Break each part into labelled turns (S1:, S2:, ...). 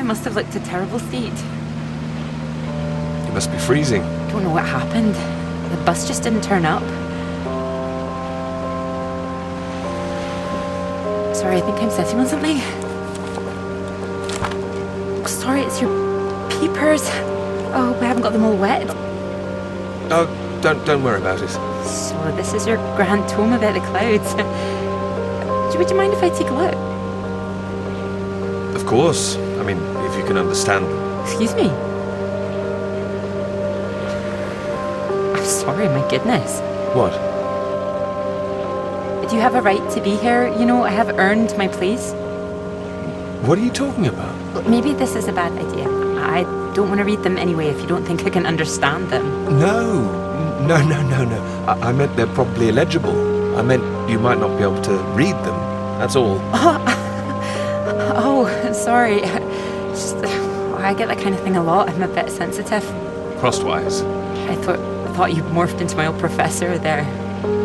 S1: I must have looked a terrible state.
S2: You must be freezing.
S1: Don't know what happened. The bus just didn't turn up. Sorry, I think I'm sitting on something. Oh, sorry, it's your peepers. Oh, I haven't got them all wet.
S2: Oh, don't worry about it.
S1: So this is your grand tome about the clouds. Would you mind if I take a look?
S2: Of course. I mean, if you can understand them.
S1: Excuse me? I'm sorry, my goodness.
S2: What?
S1: Do you have a right to be here? You know, I have earned my place.
S2: What are you talking about?
S1: Well, maybe this is a bad idea. I don't want to read them anyway if you don't think I can understand them.
S2: No. I meant they're probably illegible. I meant you might not be able to read them. That's all.
S1: Oh, sorry. Just, I get that kind of thing a lot. I'm a bit sensitive.
S2: Crosswise.
S1: I thought you morphed into my old professor there.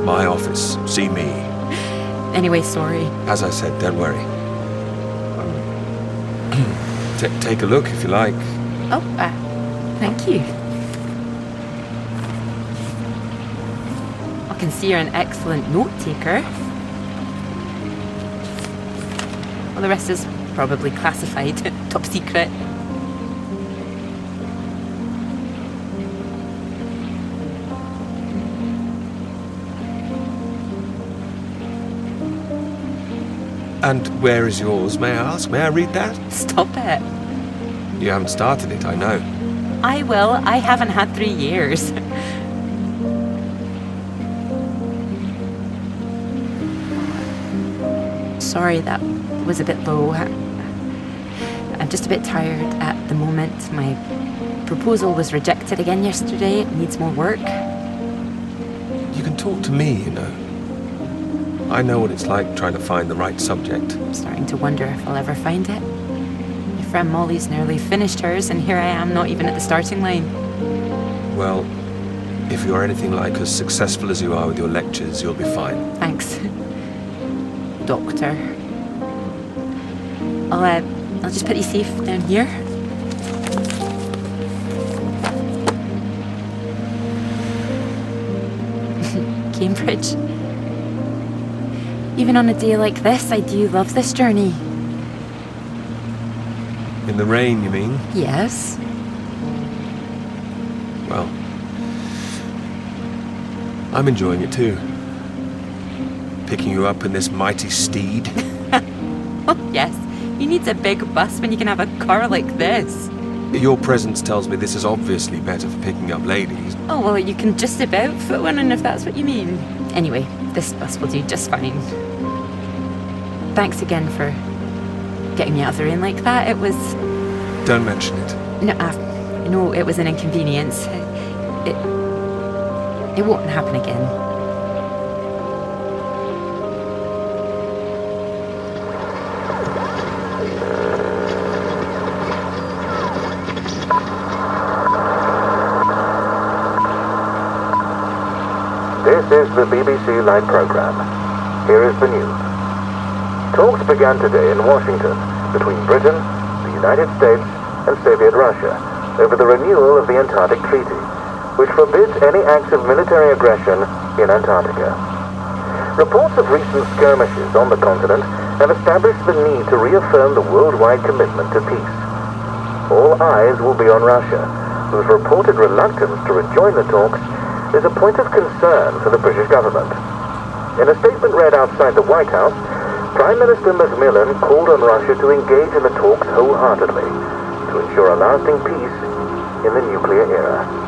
S2: My office. See me.
S1: Anyway, sorry.
S2: As I said, don't worry. Take a look if you like.
S1: Oh, thank you. I can see you're an excellent note taker. Well, the rest is probably classified, top secret.
S2: And where is yours, may I ask? May I read that?
S1: Stop it.
S2: You haven't started it, I know.
S1: I will. I haven't had 3 years. Sorry, that was a bit low. I'm just a bit tired at the moment. My proposal was rejected again yesterday. It needs more work.
S2: You can talk to me, you know. I know what it's like trying to find the right subject.
S1: I'm starting to wonder if I'll ever find it. My friend Molly's nearly finished hers, and here I am, not even at the starting line.
S2: Well, if you're anything like as successful as you are with your lectures, you'll be fine.
S1: Thanks, Doctor. I'll just put you safe down here. Cambridge. Even on a day like this, I do love this journey.
S2: In the rain, you mean?
S1: Yes.
S2: Well, I'm enjoying it too. Picking you up in this mighty steed.
S1: Oh, yes. Who needs a big bus when you can have a car like this?
S2: Your presence tells me this is obviously better for picking up ladies.
S1: Oh, well, you can just about fit one in if that's what you mean. Anyway, this bus will do just fine. Thanks again for getting me out of the rain like that. It was...
S2: Don't mention it.
S1: No, it was an inconvenience. It won't happen again.
S3: This is the BBC Light Programme. Here is the news. Talks began today in Washington between Britain, the United States, and Soviet Russia over the renewal of the Antarctic Treaty, which forbids any acts of military aggression in Antarctica. Reports of recent skirmishes on the continent have established the need to reaffirm the worldwide commitment to peace. All eyes will be on Russia, whose reported reluctance to rejoin the talks is a point of concern for the British government. In a statement read outside the White House, Prime Minister Macmillan called on Russia to engage in the talks wholeheartedly to ensure a lasting peace in the nuclear era.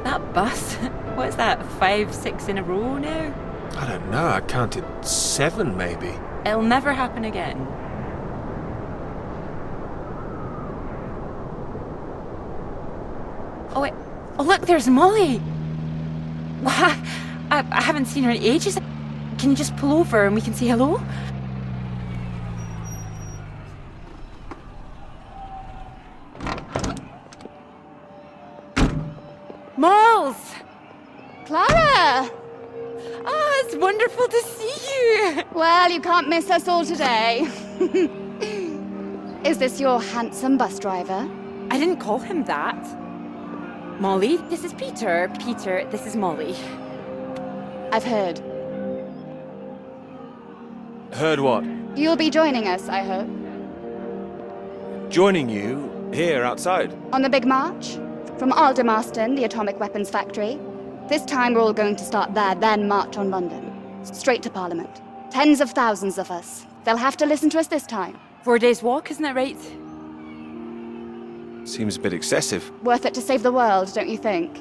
S1: That bus? What's that, 5, 6 in a row now?
S2: I don't know, I counted 7 maybe.
S1: It'll never happen again. Oh wait, oh look, there's Molly! Wow, I haven't seen her in ages. Can you just pull over and we can say hello? Moles!
S4: Clara!
S1: Oh, it's wonderful to see you!
S4: Well, you can't miss us all today. Is this your handsome bus driver?
S1: I didn't call him that. Molly, this is Peter. Peter, this is Molly.
S4: I've heard.
S5: Heard what?
S4: You'll be joining us, I hope.
S5: Joining you here outside.
S4: On the big march? From Aldermaston, the atomic weapons factory. This time we're all going to start there, then march on London. Straight to Parliament. Tens of thousands of us. They'll have to listen to us this time.
S1: 4 days walk, isn't that right?
S5: Seems a bit excessive.
S4: Worth it to save the world, don't you think?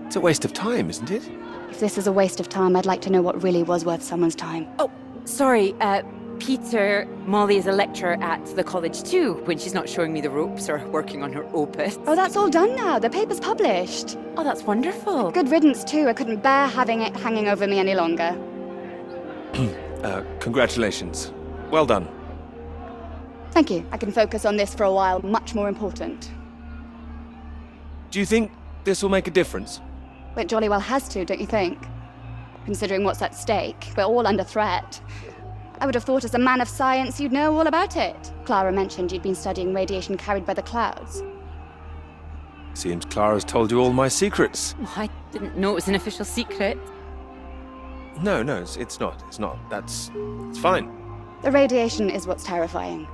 S5: It's a waste of time, isn't it?
S4: If this is a waste of time, I'd like to know what really was worth someone's time.
S1: Oh, sorry, Peter, Molly is a lecturer at the college too, when she's not showing me the ropes or working on her opus.
S4: Oh, that's all done now. The paper's published.
S1: Oh, that's wonderful.
S4: Good riddance, too. I couldn't bear having it hanging over me any longer.
S5: Congratulations. Well done.
S4: Thank you. I can focus on this for a while. Much more important.
S5: Do you think this will make a difference?
S4: It jolly well has to, don't you think? Considering what's at stake, we're all under threat. I would have thought as a man of science you'd know all about it. Clara mentioned you'd been studying radiation carried by the clouds.
S5: Seems Clara's told you all my secrets.
S1: Oh, I didn't know it was an official secret.
S5: No, it's not. It's fine.
S4: The radiation is what's terrifying.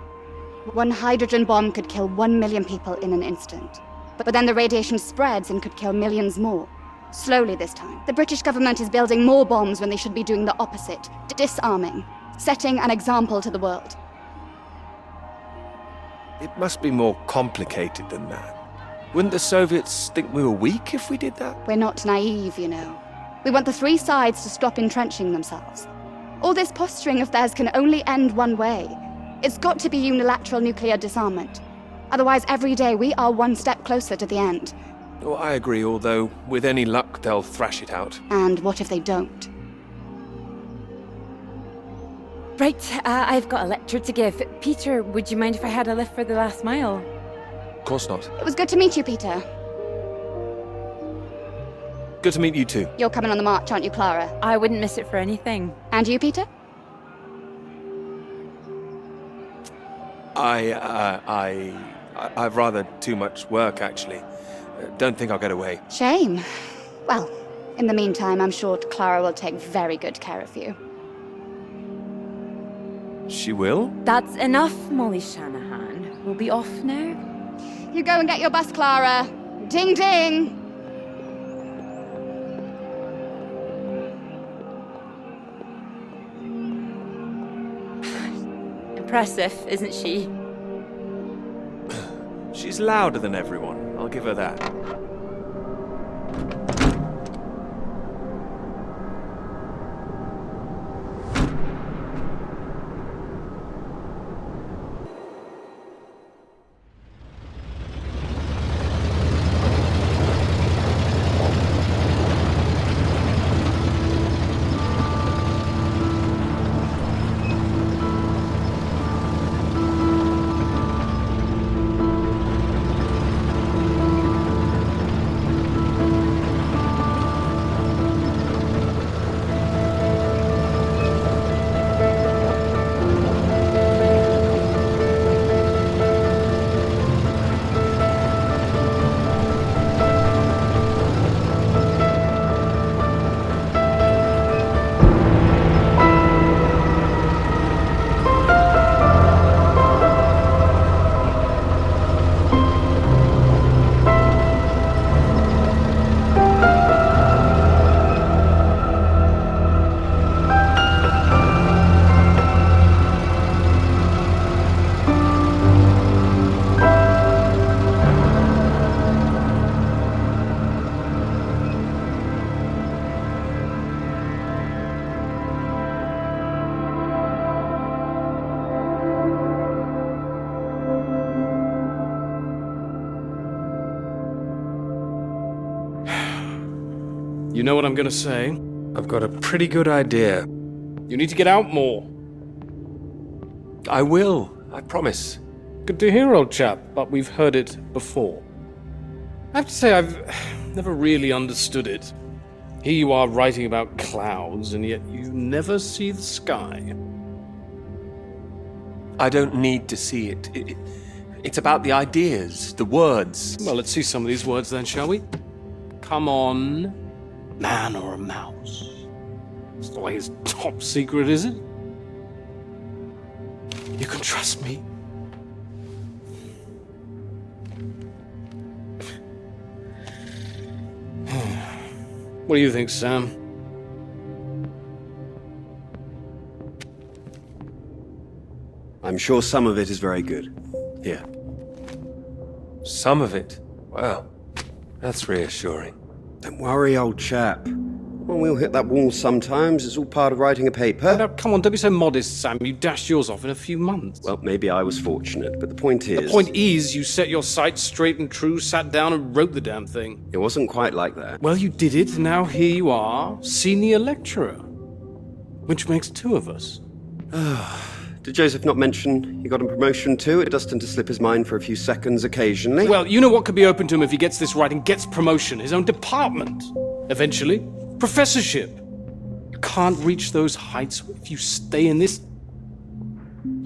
S4: One hydrogen bomb could kill 1 million people in an instant. But then the radiation spreads and could kill millions more. Slowly this time. The British government is building more bombs when they should be doing the opposite. Disarming. Setting an example to the world.
S5: It must be more complicated than that. Wouldn't the Soviets think we were weak if we did that?
S4: We're not naive, you know. We want the three sides to stop entrenching themselves. All this posturing of theirs can only end one way. It's got to be unilateral nuclear disarmament. Otherwise, every day we are one step closer to the end.
S5: Well, I agree, although with any luck they'll thrash it out.
S4: And what if they don't?
S1: Right, I've got a lecture to give. Peter, would you mind if I had a lift for the last mile?
S5: Of course not.
S4: It was good to meet you, Peter.
S5: Good to meet you too.
S4: You're coming on the march, aren't you, Clara?
S1: I wouldn't miss it for anything.
S4: And you, Peter?
S5: I've rather too much work, actually. Don't think I'll get away.
S4: Shame. Well, in the meantime, I'm sure Clara will take very good care of you.
S5: She will?
S1: That's enough, Molly Shanahan. We'll be off now.
S4: You go and get your bus, Clara. Ding, ding!
S1: Impressive, isn't she?
S5: She's louder than everyone. I'll give her that.
S6: You know what I'm gonna say?
S5: I've got a pretty good idea.
S6: You need to get out more.
S5: I will, I promise.
S6: Good to hear, old chap, but we've heard it before. I have to say, I've never really understood it. Here you are writing about clouds, and yet you never see the sky.
S5: I don't need to see it. It's about the ideas, the words.
S6: Well, let's see some of these words then, shall we? Come on. Man or a mouse? It's not like it's top secret, is it? You can trust me. What do you think, Sam?
S7: I'm sure some of it is very good. Here.
S5: Some of it? Wow, that's reassuring.
S7: Don't worry, old chap. Well, we'll hit that wall sometimes. It's all part of writing a paper.
S6: Now, come on, don't be so modest, Sam. You dashed yours off in a few months.
S7: Well, maybe I was fortunate, but the point is...
S6: The point is, you set your sights straight and true, sat down and wrote the damn thing.
S7: It wasn't quite like that.
S6: Well, you did it, and now here you are, senior lecturer. Which makes two of us.
S7: Did Joseph not mention he got a promotion too? It does tend to slip his mind for a few seconds occasionally.
S6: Well, you know what could be open to him if he gets this right and gets promotion? His own department. Eventually. Professorship. You can't reach those heights if you stay in this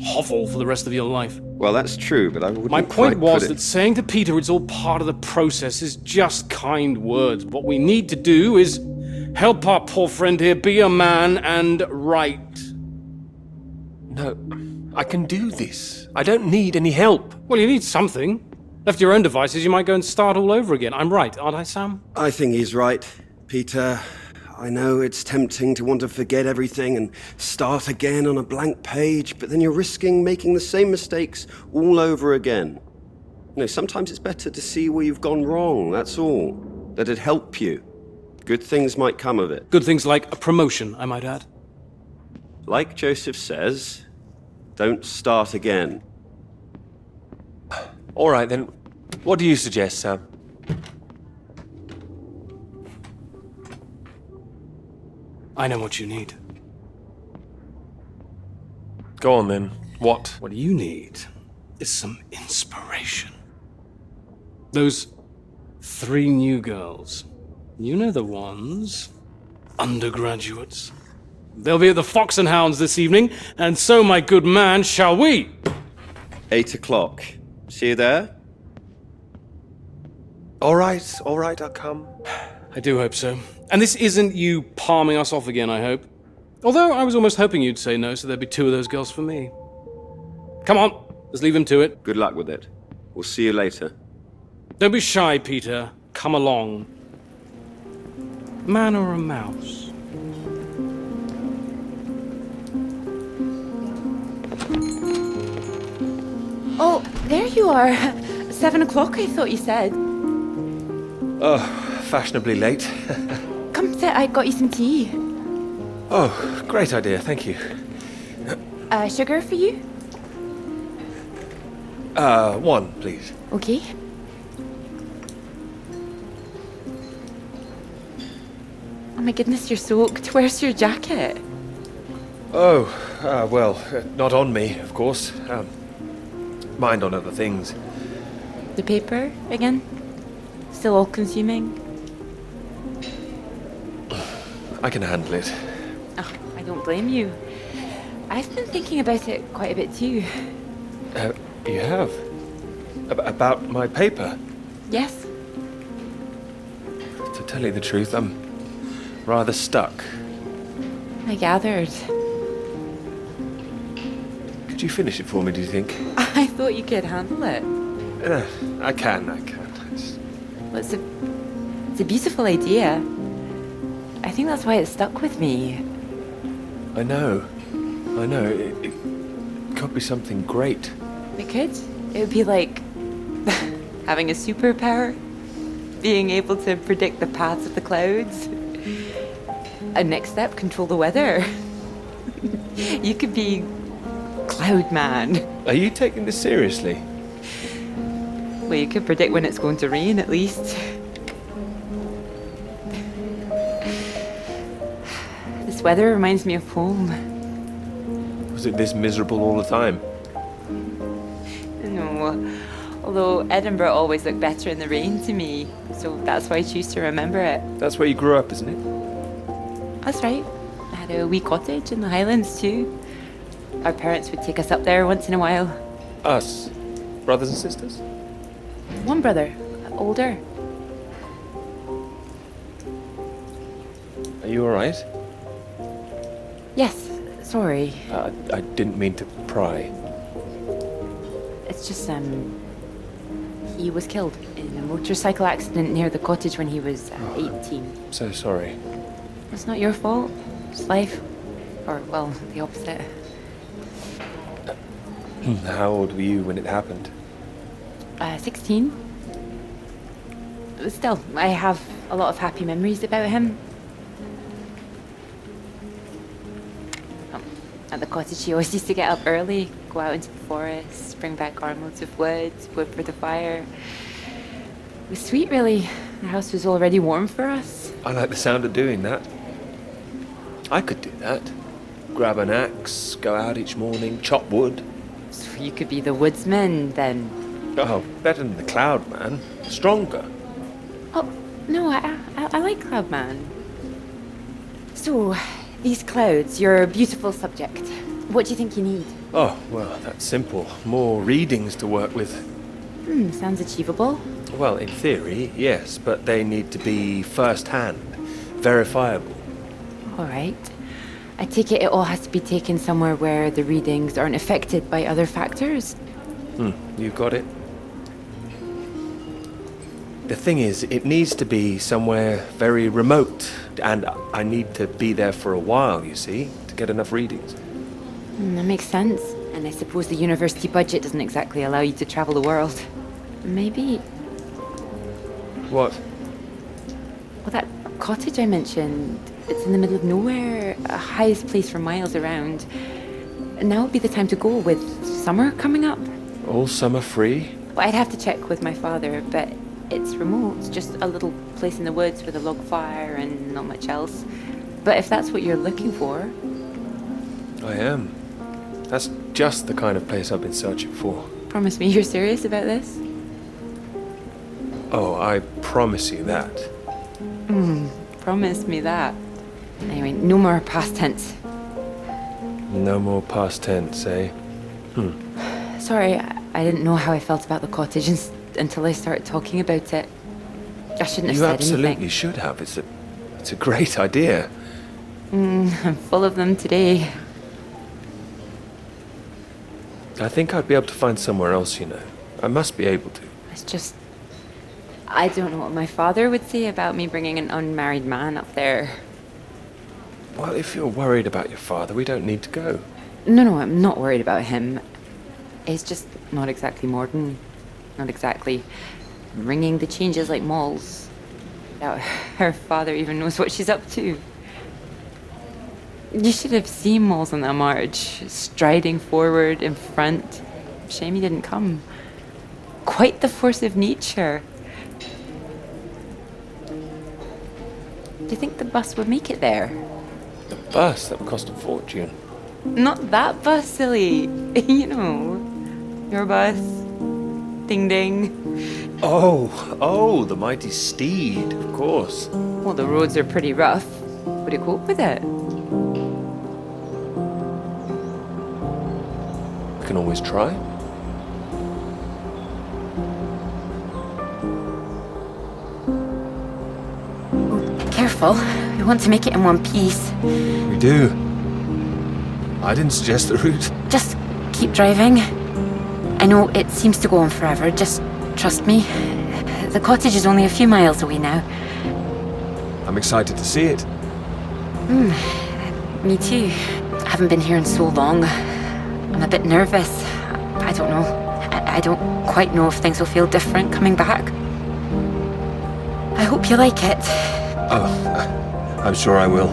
S6: hovel for the rest of your life.
S7: Well, that's true, but I wouldn't
S6: My
S7: quite
S6: point was
S7: put
S6: that saying to Peter it's all part of the process is just kind words. What we need to do is help our poor friend here be a man and write.
S5: No, I can do this. I don't need any help.
S6: Well, you need something. Left to your own devices, you might go and start all over again. I'm right, aren't I, Sam?
S7: I think he's right, Peter. I know it's tempting to want to forget everything and start again on a blank page, but then you're risking making the same mistakes all over again. You know, sometimes it's better to see where you've gone wrong, that's all. That'd help you. Good things might come of it.
S6: Good things like a promotion, I might add.
S7: Like Joseph says, don't start again.
S5: All right, then. What do you suggest, Sam?
S6: I know what you need.
S5: Go on, then. What?
S6: What you need is some inspiration. Those 3 new girls. You know the ones. Undergraduates. They'll be at the Fox and Hounds this evening, and so, my good man, shall we?
S7: 8 o'clock. See you there?
S5: All right, I'll come.
S6: I do hope so. And this isn't you palming us off again, I hope. Although I was almost hoping you'd say no, so there'd be 2 of those girls for me. Come on, let's leave him to it.
S7: Good luck with it. We'll see you later.
S6: Don't be shy, Peter. Come along. Man or a mouse?
S1: Oh, there you are. 7 o'clock, I thought you said.
S5: Oh, fashionably late.
S1: Come sit, I got you some tea.
S5: Oh, great idea, thank you.
S1: Sugar for you?
S5: 1, please.
S1: Okay. Oh my goodness, you're soaked. Where's your jacket?
S5: Oh, well, not on me, of course. Mind on other things.
S1: The paper again? Still all consuming?
S5: I can handle it.
S1: Oh, I don't blame you. I've been thinking about it quite a bit too.
S5: You have? About my paper?
S1: Yes.
S5: To tell you the truth, I'm rather stuck.
S1: I gathered.
S5: Could you finish it for me, do you think?
S1: I thought you could handle it.
S5: I can.
S1: Well, it's a beautiful idea. I think that's why it stuck with me.
S5: I know. It could be something great.
S1: It could. It would be like having a superpower. Being able to predict the paths of the clouds. And next step, control the weather. You could be Cloud Man.
S5: Are you taking this seriously?
S1: Well, you could predict when it's going to rain, at least. This weather reminds me of home.
S5: Was it this miserable all the time?
S1: No, although Edinburgh always looked better in the rain to me, so that's why I choose to remember it.
S5: That's where you grew up, isn't it?
S1: That's right. I had a wee cottage in the Highlands too. Our parents would take us up there once in a while.
S5: Us? Brothers and sisters?
S1: One brother, older.
S5: Are you alright?
S1: Yes, sorry.
S5: I didn't mean to pry.
S1: It's just, he was killed in a motorcycle accident near the cottage when he was 18.
S5: So sorry.
S1: It's not your fault. It's life. Or, well, the opposite.
S5: How old were you when it happened?
S1: 16. Still, I have a lot of happy memories about him. At the cottage, he always used to get up early, go out into the forest, bring back armloads of wood for the fire. It was sweet, really. The house was already warm for us.
S5: I like the sound of doing that. I could do that. Grab an axe, go out each morning, chop wood.
S1: So you could be the woodsman, then.
S5: Oh, better than the cloud man. Stronger.
S1: Oh, no, I like Cloudman. So, these clouds, your beautiful subject. What do you think you need?
S5: Oh, well, that's simple. More readings to work with.
S1: Sounds achievable.
S5: Well, in theory, yes, but they need to be first-hand, verifiable.
S1: All right. I take it all has to be taken somewhere where the readings aren't affected by other factors.
S5: You got it. The thing is, it needs to be somewhere very remote, and I need to be there for a while, you see, to get enough readings.
S1: That makes sense. And I suppose the university budget doesn't exactly allow you to travel the world. Maybe...
S5: What?
S1: Well, that cottage I mentioned, it's in the middle of nowhere, a highest place for miles around. Now would be the time to go with summer coming up.
S5: All summer free?
S1: Well, I'd have to check with my father, but it's remote. It's just a little place in the woods with a log fire and not much else. But if that's what you're looking for...
S5: I am. That's just the kind of place I've been searching for.
S1: Promise me you're serious about this?
S5: Oh, I promise you that.
S1: Promise me that. Anyway, no more past tense.
S5: No more past tense, eh?
S1: Sorry, I didn't know how I felt about the cottage until I started talking about it. I shouldn't have
S5: You
S1: said
S5: absolutely
S1: anything.
S5: should have. It's a great idea.
S1: I'm full of them today.
S5: I think I'd be able to find somewhere else, you know. I must be able to.
S1: It's just... I don't know what my father would say about me bringing an unmarried man up there.
S5: Well, if you're worried about your father, we don't need to go.
S1: No, I'm not worried about him. It's just not exactly modern. Not exactly ringing the changes like malls. Now, her father even knows what she's up to. You should have seen Malls on that march, striding forward in front. Shame he didn't come. Quite the force of nature. Do you think the bus would make it there?
S5: The bus, that would cost a fortune.
S1: Not that bus, silly. You know, your bus. Ding ding.
S5: Oh, the mighty steed, of course.
S1: Well, the roads are pretty rough. Would it cope with it?
S5: We can always try.
S1: Careful. We want to make it in one piece.
S2: We do. I didn't suggest the route.
S1: Just keep driving. I know it seems to go on forever. Just trust me. The cottage is only a few miles away now.
S2: I'm excited to see it.
S1: Me too. I haven't been here in so long. I'm a bit nervous. I don't know. I don't quite know if things will feel different coming back. I hope you like it.
S2: Oh, I'm sure I will.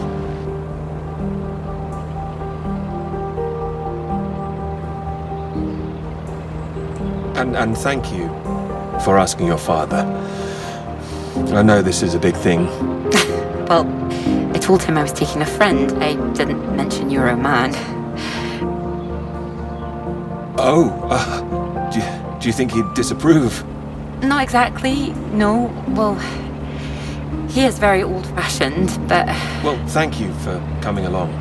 S2: And thank you for asking your father. I know this is a big thing.
S1: Well, it told him I was taking a friend. I didn't mention you were a man.
S2: Oh, do you think he'd disapprove?
S1: Not exactly, no. Well, he is very old-fashioned, but...
S2: Well, thank you for coming along.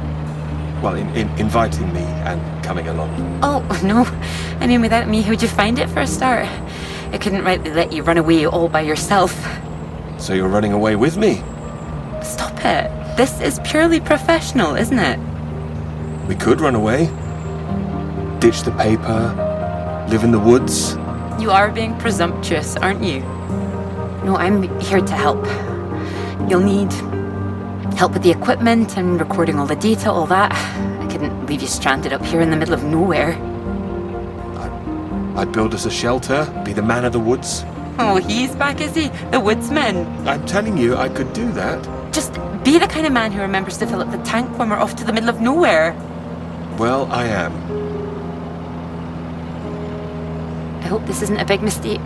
S2: Well, inviting me and coming along.
S1: Oh, no. I mean, without me, how'd you find it for a start? I couldn't rightly let you run away all by yourself.
S2: So you're running away with me?
S1: Stop it. This is purely professional, isn't it?
S2: We could run away. Ditch the paper. Live in the woods.
S1: You are being presumptuous, aren't you? No, I'm here to help. You'll need help with the equipment and recording all the data, all that. I couldn't leave you stranded up here in the middle of nowhere.
S2: I'd build us a shelter, be the man of the woods.
S1: Oh, he's back, is he? The woodsman.
S2: I'm telling you, I could do that.
S1: Just be the kind of man who remembers to fill up the tank when we're off to the middle of nowhere.
S2: Well, I am.
S1: I hope this isn't a big mistake.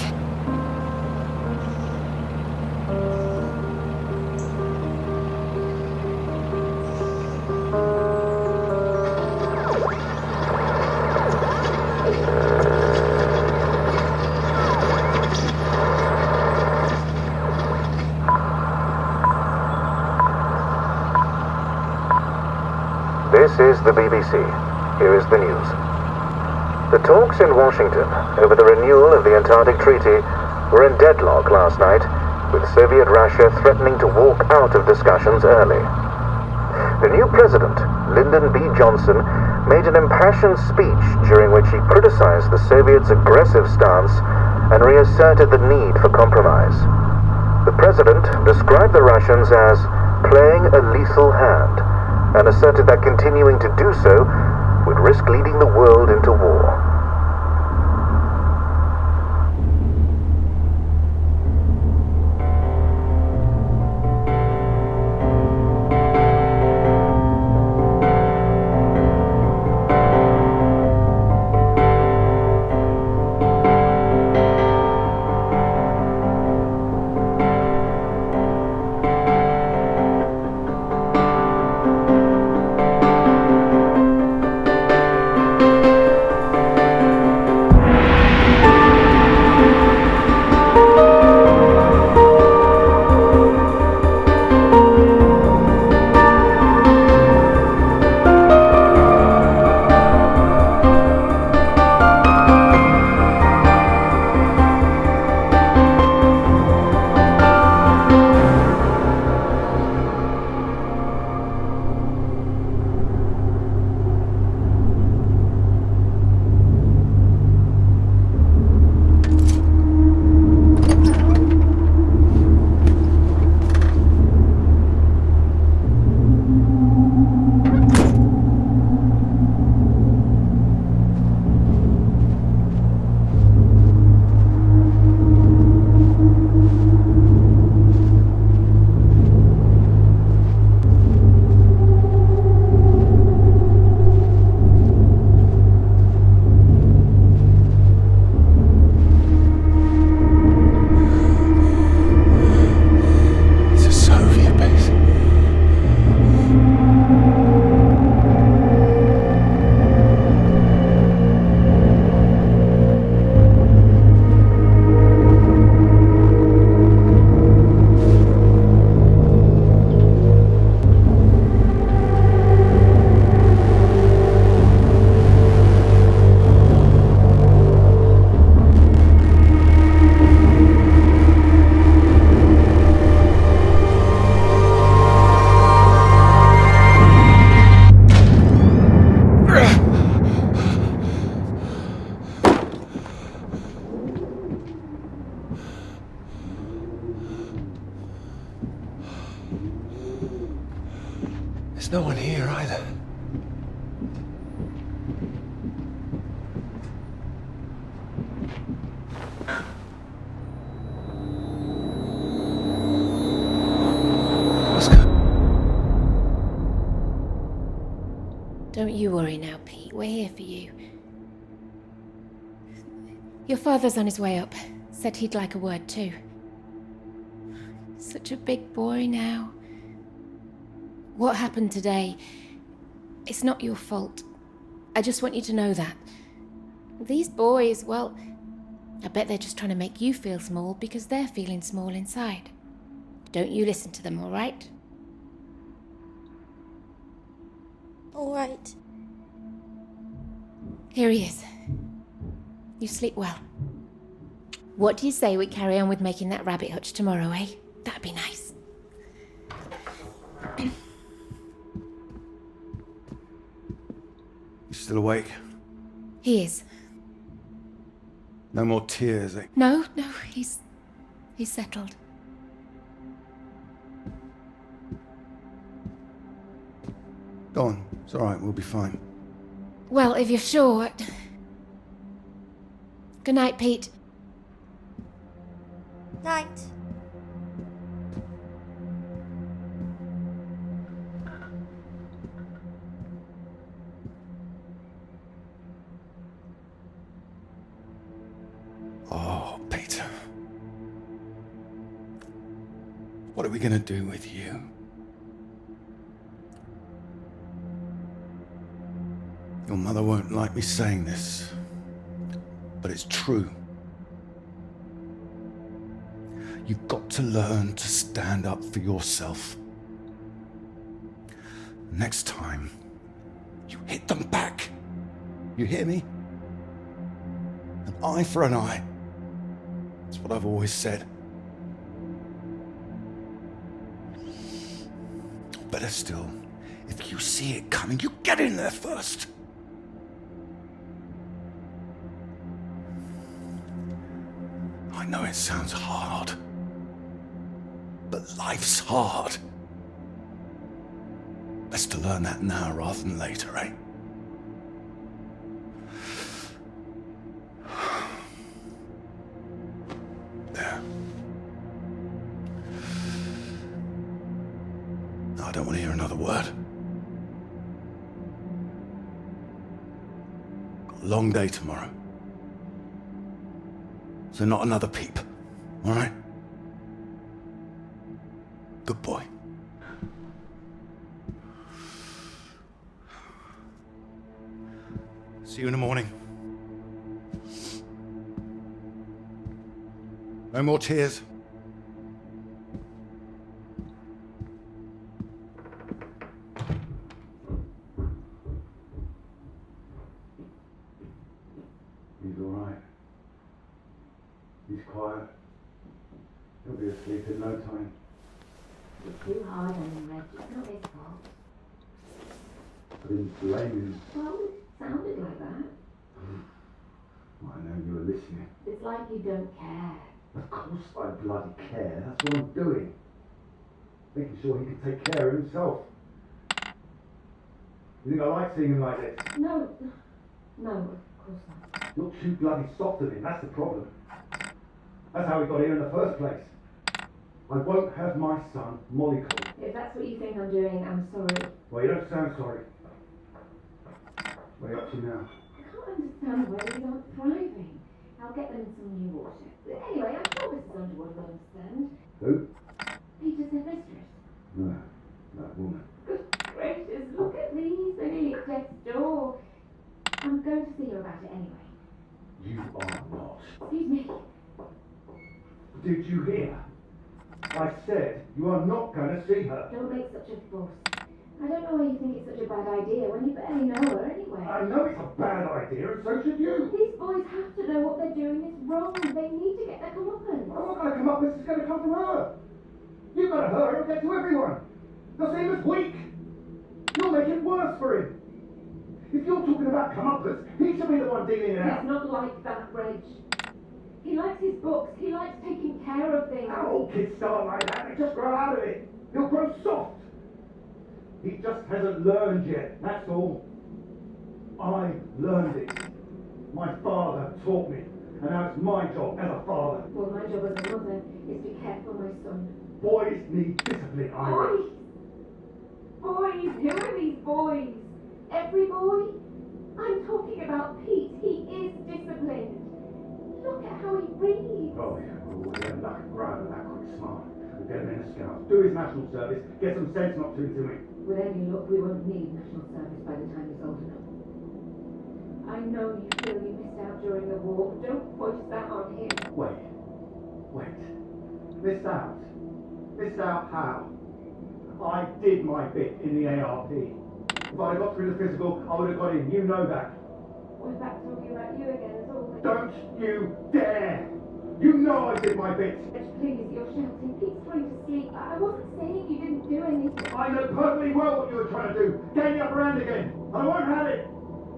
S3: This is the BBC. Here is the news. The talks in Washington over the renewal of the Antarctic Treaty were in deadlock last night, with Soviet Russia threatening to walk out of discussions early. The new president, Lyndon B. Johnson, made an impassioned speech during which he criticized the Soviets' aggressive stance and reasserted the need for compromise. The president described the Russians as playing a lethal hand and asserted that continuing to do so would risk leading the world into war.
S2: There's no one here either.
S8: Don't you worry now, Pete. We're here for you. Your father's on his way up. Said he'd like a word too. Such a big boy now. What happened today, it's not your fault. I just want you to know that. These boys, well, I bet they're just trying to make you feel small because they're feeling small inside. Don't you listen to them, all right?
S9: All right.
S8: Here he is. You sleep well. What do you say we carry on with making that rabbit hutch tomorrow, eh? That'd be nice.
S10: You still awake?
S8: He is.
S10: No more tears, eh?
S8: No, he's settled.
S10: Go on. It's all right. We'll be fine.
S8: Well, if you're sure. Good night, Pete.
S9: Night.
S10: Oh, Peter. What are we gonna do with you? Your mother won't like me saying this, but it's true. You've got to learn to stand up for yourself. Next time, you hit them back. You hear me? An eye for an eye. That's what I've always said. Or better still, if you see it coming, you get in there first. I know it sounds hard, but life's hard. Best to learn that now rather than later, eh? There. I don't want to hear another word. Got a long day tomorrow. So not another peep, all right? Good boy. See you in the morning. No more tears. He's all right. He's quiet. He'll be asleep in no time.
S11: You're too hard on him, Reg. It's not his fault.
S10: I didn't blame him.
S11: Well, it sounded like that.
S10: I know you were listening.
S11: It's like you don't care.
S10: Of course I bloody care. That's what I'm doing. Making sure he can take care of himself. You think I like seeing him like this?
S11: No, of course not.
S10: You're too bloody soft of him. That's the problem. That's how we got here in the first place. I won't have my son mollycoddled.
S11: If that's what you think I'm doing, I'm sorry.
S10: Well, you don't sound sorry. What are you up to now?
S11: I can't understand why these aren't thriving. I'll get them some new water. Anyway, I'm sure Mrs. Underwood will understand.
S10: Who?
S11: Peter's their mistress.
S10: No, that woman.
S11: Good gracious, look at these. They're nearly at death's door. I'm going to see her about it anyway.
S10: You are not.
S11: Excuse me.
S10: Did you hear? I said you are not going to see her.
S11: Don't make such a fuss. I don't know why you think it's such a bad idea when you barely know her anyway.
S10: I know it's a bad idea, and so should you.
S11: These boys have to know what they're doing is wrong. They need to get their comeuppance.
S10: I'm not going to come up with this. It's going to come from her. You've got to hurt her and get to everyone. They'll see him as weak. You'll make it worse for him. If you're talking about comeuppance, he should be the one dealing it out.
S11: It's not like that, Reg. He likes his books. He likes taking care of things.
S10: All kids start like that. They just grow out of it. He'll grow soft. He just hasn't learned yet, that's all. I learned it. My father taught me. And now it's my job as a father.
S11: Well, my job as a mother is to care for my son.
S10: Boys need discipline,
S11: Boys! Boys! Who are these boys? Every boy? I'm talking about Pete. He is disciplined. Look at how he reads.
S10: Oh, yeah, well, we're lucky Graham and that quick smart. Get him in a scout. Do his national service. Get some sense knocked into him.
S11: With any luck, we won't need national service by the time he's old enough. I know you feel you missed out during the war. Don't voice that on him.
S10: Wait. Missed out? Missed out how? I did my bit in the ARP. If I'd got through the physical, I would have got in. You know that.
S11: We're back talking about you again, as always.
S10: Don't you dare! You know I did my bit.
S11: Please, you're shouting. Pete's trying to sleep. I wasn't saying you didn't do anything.
S10: I know perfectly well what you were trying to do. Gain the upper hand again. And I won't have it.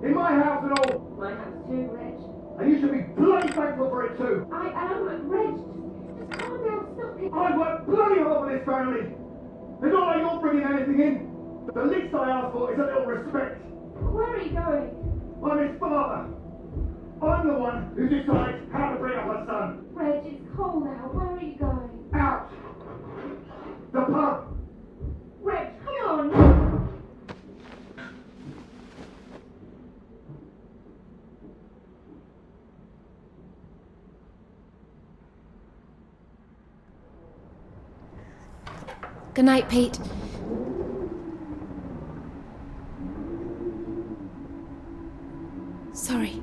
S10: In my house and all.
S11: My house too, Reg.
S10: And you should be bloody thankful for it too.
S11: I am, Reg. Just calm down. Stop it.
S10: I work bloody hard for this family. It's not like you're bringing anything in. The least I ask for is a little respect.
S11: Where are you going?
S10: I'm his father. I'm the one who decides how to bring up a son.
S11: Reg, it's cold now. Where are you going?
S10: Out. The pub.
S11: Reg, come on.
S8: Good night, Pete. Sorry.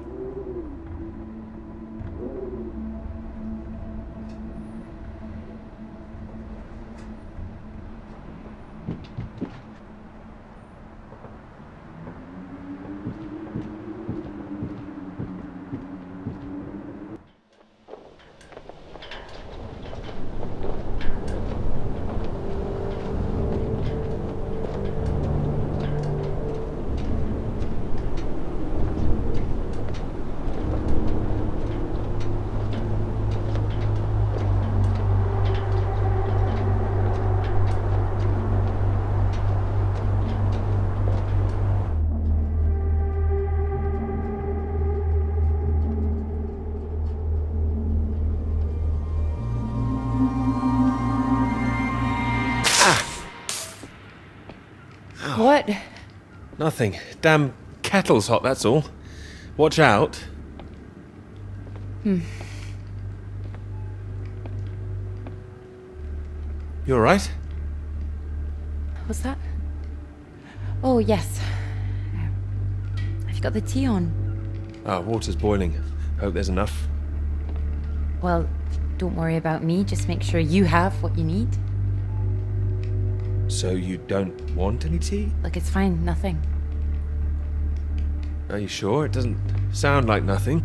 S8: What?
S5: Nothing. Damn kettle's hot, that's all. Watch out.
S1: Hmm.
S5: You alright?
S1: What's that? Oh, yes. Have you got the tea on?
S5: Water's boiling. Hope there's enough.
S1: Well, don't worry about me. Just make sure you have what you need.
S5: So you don't want any tea?
S1: Look, it's fine. Nothing.
S5: Are you sure? It doesn't sound like nothing.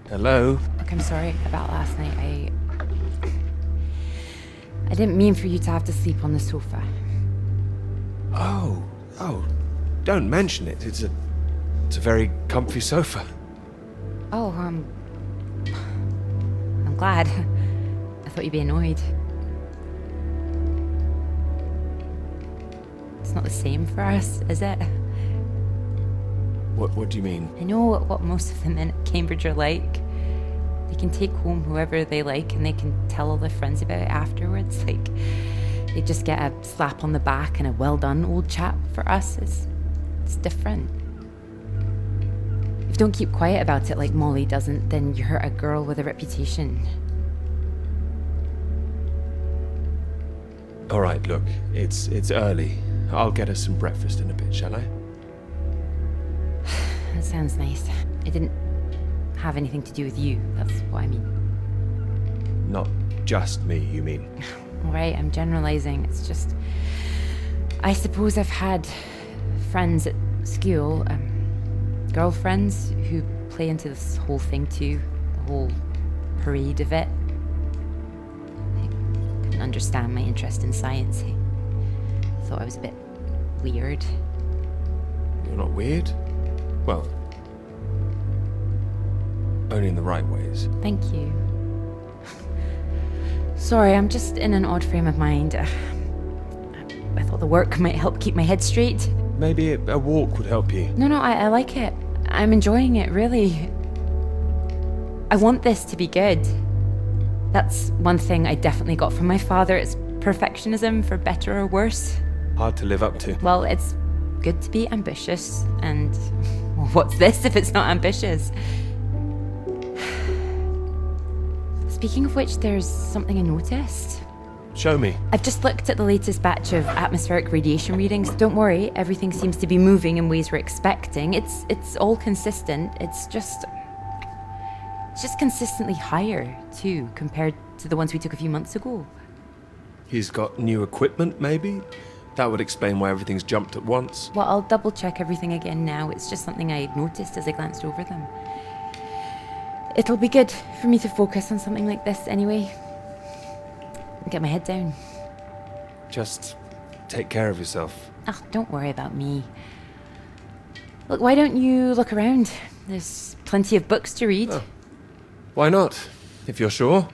S5: Hello?
S1: Look, I'm sorry about last night. I didn't mean for you to have to sleep on the sofa.
S5: Oh, don't mention it. It's a very comfy sofa.
S1: Oh, I'm glad. I thought you'd be annoyed. It's not the same for us, is it?
S5: What do you mean?
S1: I know what most of the men at Cambridge are like. They can take home whoever they like and they can tell all their friends about it afterwards. Like, they just get a slap on the back and a well done, old chap. For us, it's different. If you don't keep quiet about it like Molly doesn't, then you're a girl with a reputation.
S5: Alright, look, it's early. I'll get us some breakfast in a bit, shall I?
S1: That sounds nice. It didn't have anything to do with you, that's what I mean.
S5: Not just me, you mean?
S1: Alright, I'm generalizing. It's just, I suppose I've had friends at school, girlfriends who play into this whole thing too, the whole parade of it. They couldn't understand my interest in science. They thought I was a bit weird.
S5: You're not weird? Well, only in the right ways.
S1: Thank you. Sorry, I'm just in an odd frame of mind. I thought the work might help keep my head straight.
S5: Maybe a walk would help you.
S1: No, I like it. I'm enjoying it, really. I want this to be good. That's one thing I definitely got from my father. It's perfectionism, for better or worse.
S5: Hard to live up to.
S1: Well, it's good to be ambitious, and what's this if it's not ambitious? This Speaking of which, there's something I noticed.
S5: Show me.
S1: I've just looked at the latest batch of atmospheric radiation readings. Don't worry, everything seems to be moving in ways we're expecting. It's all consistent. It's just consistently higher, too, compared to the ones we took a few months ago.
S5: He's got new equipment, maybe? That would explain why everything's jumped at once.
S1: Well, I'll double check everything again now. It's just something I noticed as I glanced over them. It'll be good for me to focus on something like this anyway. Get my head down.
S5: Just take care of yourself.
S1: Oh, don't worry about me. Look, why don't you look around? There's plenty of books to read.
S5: Oh. Why not, if you're sure?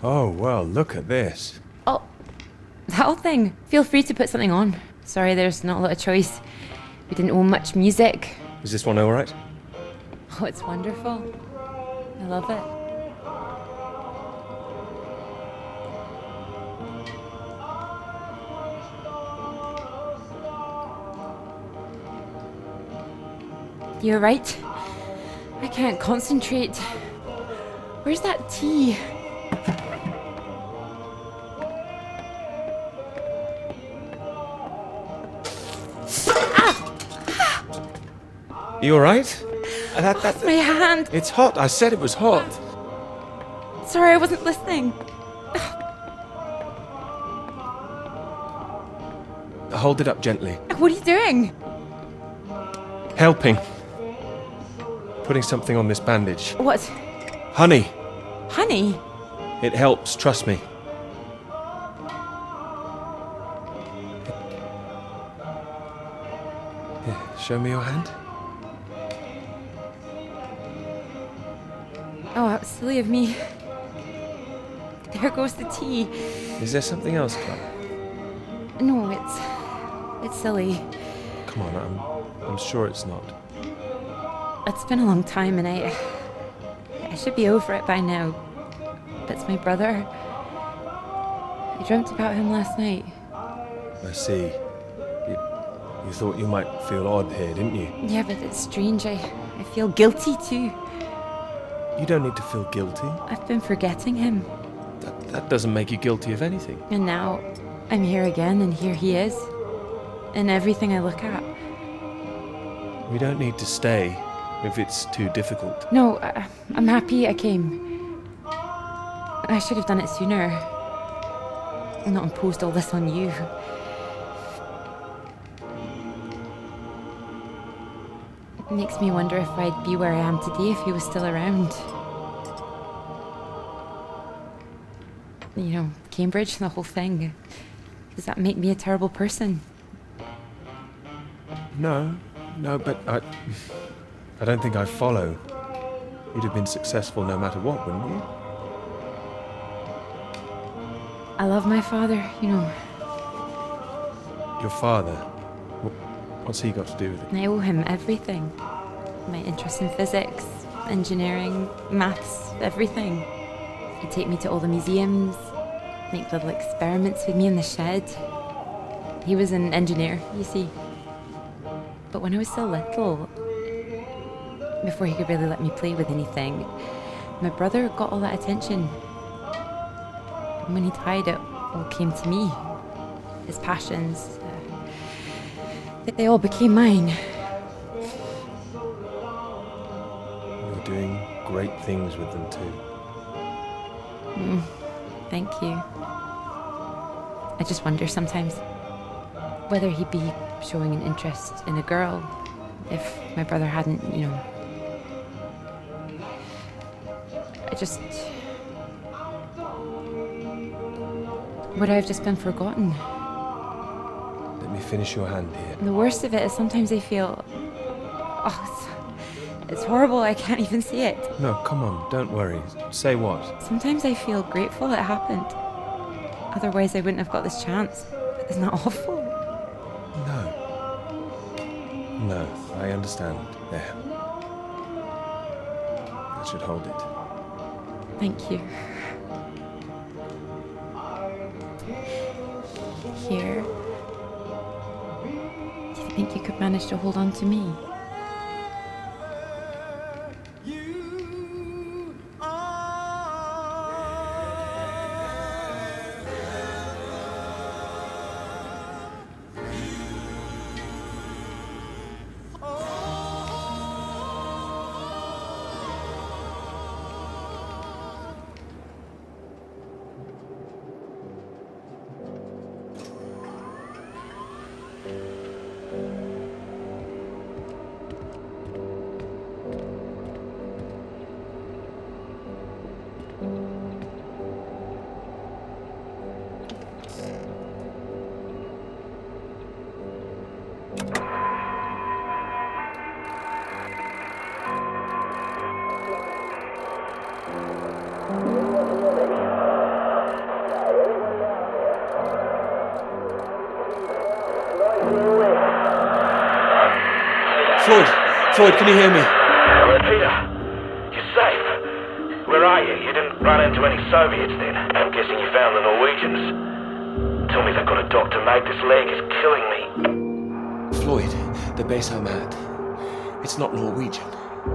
S5: Oh, well, look at this.
S1: Oh, that whole thing. Feel free to put something on. Sorry, there's not a lot of choice. We didn't own much music.
S5: Is this one alright?
S1: Oh, it's wonderful. I love it. You're right. I can't concentrate. Where's that tea?
S5: You alright?
S1: My hand.
S5: It's hot. I said it was hot.
S1: Sorry, I wasn't listening.
S5: Hold it up gently.
S1: What are you doing?
S5: Helping. Putting something on this bandage.
S1: What?
S5: Honey.
S1: Honey?
S5: It helps, trust me. Here, show me your hand.
S1: Oh, how silly of me. There goes the tea.
S5: Is there something else, Clark?
S1: No, it's silly.
S5: Come on, I'm sure it's not.
S1: It's been a long time and I should be over it by now. But it's my brother. I dreamt about him last night.
S5: I see. You thought you might feel odd here, didn't you?
S1: Yeah, but it's strange. I feel guilty too.
S5: You don't need to feel guilty.
S1: I've been forgetting him.
S5: That doesn't make you guilty of anything.
S1: And now I'm here again and here he is. In everything I look at.
S5: We don't need to stay if it's too difficult.
S1: No, I'm happy I came. I should have done it sooner. Not imposed all this on you. It makes me wonder if I'd be where I am today if he was still around. You know, Cambridge, the whole thing. Does that make me a terrible person?
S5: No, but I don't think I follow. You'd have been successful no matter what, wouldn't you?
S1: I love my father, you know.
S5: Your father? What's he got to do with it?
S1: I owe him everything. My interest in physics, engineering, maths, everything. He'd take me to all the museums, make little experiments with me in the shed. He was an engineer, you see. But when I was so little, before he could really let me play with anything, my brother got all that attention. When he died, it all came to me. His passions, they all became mine.
S2: You're doing great things with them too.
S1: Thank you. I just wonder sometimes whether he'd be showing an interest in a girl if my brother hadn't, would I have just been forgotten?
S2: Let me finish your hand here.
S1: And the worst of it is sometimes I feel... it's horrible, I can't even see it.
S2: No, come on, don't worry. Say what?
S1: Sometimes I feel grateful it happened. Otherwise I wouldn't have got this chance. Isn't that awful?
S2: No, I understand. There. That should hold it.
S1: Thank you. Here. Do you think you could manage to hold on to me?
S5: Floyd, can you hear me?
S3: Hello, Peter. You're safe. Where are you? You didn't run into any Soviets then? I'm guessing you found the Norwegians. Tell me they've got a doctor, mate. This leg is killing me.
S5: Floyd, the base I'm at. It's not Norwegian.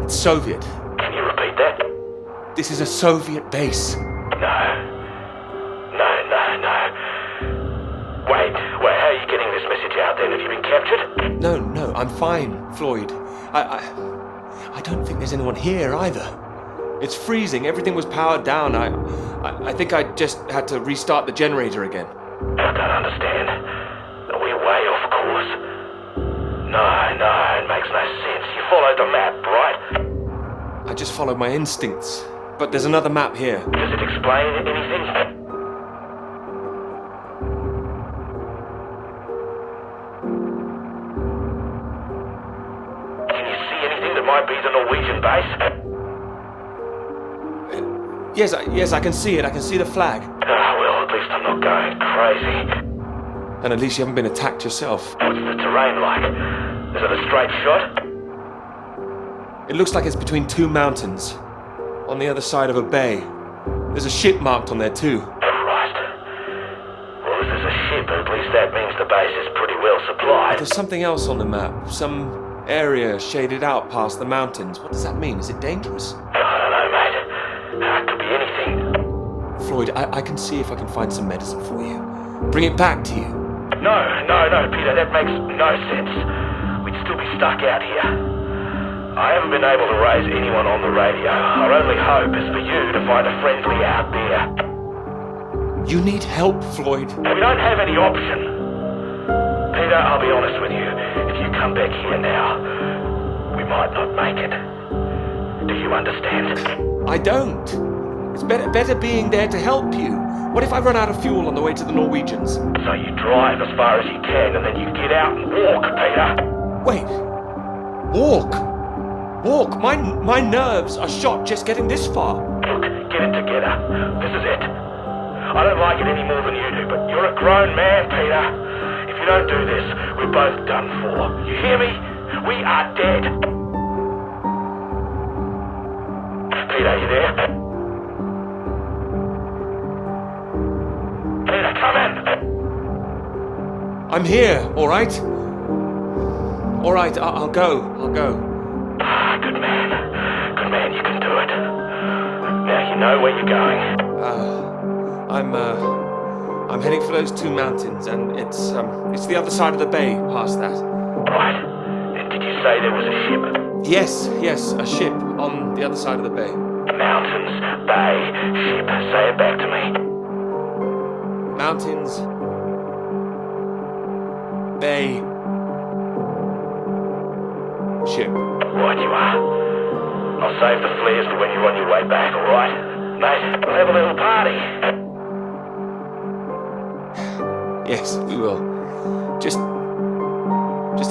S5: It's Soviet.
S3: Can you repeat that?
S5: This is a Soviet base.
S3: No. Wait, how are you getting this message out then? Have you been captured?
S5: No, I'm fine, Floyd. I don't think there's anyone here either. It's freezing. Everything was powered down. I think I just had to restart the generator again.
S3: I don't understand. We're way off course. No, it makes no sense. You followed the map, right?
S5: I just followed my instincts. But there's another map here.
S3: Does it explain anything? Might be the Norwegian base.
S5: Yes, I can see it. I can see the flag.
S3: Well, at least I'm not going crazy.
S5: And at least you haven't been attacked yourself.
S3: What's the terrain like? Is it a straight shot?
S5: It looks like it's between two mountains, on the other side of a bay. There's a ship marked on there too.
S3: Right. Well, if there's a ship, at least that means the base is pretty well supplied.
S5: But there's something else on the map. Some area shaded out past the mountains. What does that mean? Is it dangerous?
S3: I don't know, mate. It could be anything.
S5: Floyd, I can see if I can find some medicine for you. Bring it back to you.
S3: No, Peter, that makes no sense. We'd still be stuck out here. I haven't been able to raise anyone on the radio. Our only hope is for you to find a friendly out there.
S5: You need help, Floyd.
S3: We don't have any option. Peter, I'll be honest with you. If you come back here now, we might not make it. Do you understand?
S5: I don't. It's better being there to help you. What if I run out of fuel on the way to the Norwegians?
S3: So you drive as far as you can and then you get out and walk, Peter.
S5: Wait. Walk? My nerves are shot just getting this far.
S3: Look, get it together. This is it. I don't like it any more than you do, but you're a grown man, Peter. If you don't do this, we're both done for. You hear me? We are dead. Peter, you there? Peter, come in.
S5: I'm here, all right? All right, I'll go.
S3: Good man, you can do it. Now you know where you're going.
S5: I'm heading for those two mountains, and it's the other side of the bay, past that.
S3: Right. And did you say there was a ship?
S5: Yes, a ship on the other side of the bay.
S3: Mountains, bay, ship. Say it back to me.
S5: Mountains, bay, ship.
S3: Right you are. I'll save the flares for when you're on your way back, alright? Mate, we'll have a little party.
S5: Yes, we will. Just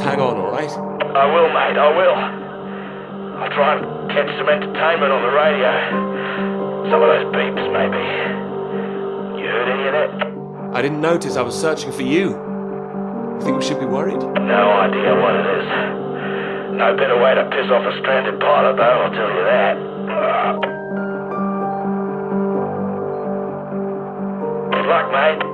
S5: hang on, alright?
S3: I will, mate, I will. I'll try and catch some entertainment on the radio. Some of those beeps, maybe. You heard any of that?
S5: I didn't notice. I was searching for you. You think we should be worried?
S3: No idea what it is. No better way to piss off a stranded pilot, though, I'll tell you that. Good luck, mate.